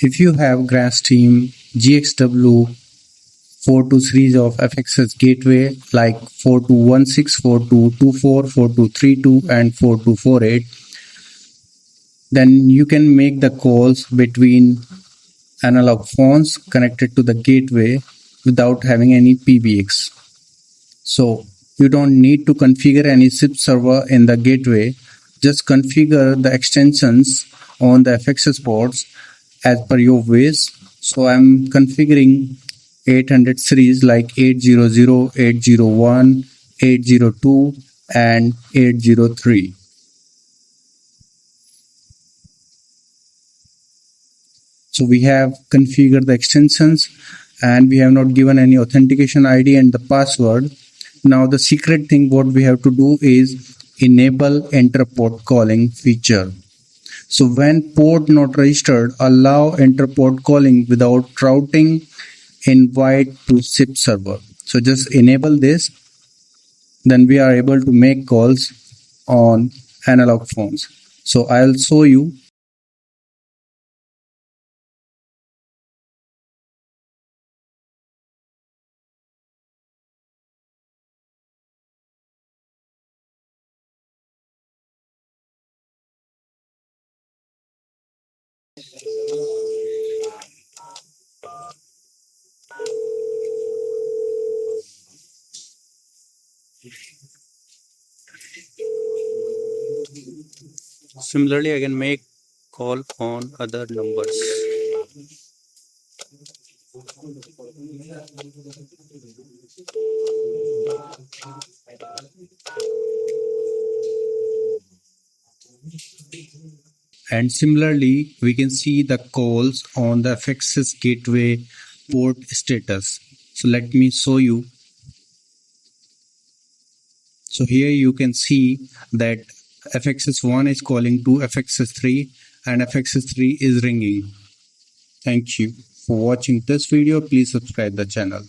If you have Grandstream GXW42 series of FXS Gateway like 4216, 4224, 4232 and 4248, then you can make the calls between analog phones connected to the gateway without having any PBX. So you don't need to configure any SIP server in the gateway. Just configure the extensions on the FXS ports as per your wish. So I'm configuring 800 series like 800, 801, 802 and 803. So we have configured the extensions and we have not given any authentication ID and the password. Now the secret thing what we have to do is enable Inter-Port calling feature. So when port not registered, allow Inter-Port calling without routing invite to SIP server. So just enable this, then we are able to make calls on analog phones. So I'll show you. Similarly, I can make call on other numbers. And similarly, we can see the calls on the FXS Gateway port status. So let me show you. So here you can see that FXS1 is calling to FXS3 and FXS3 is ringing. Thank you for watching this video. Please subscribe the channel.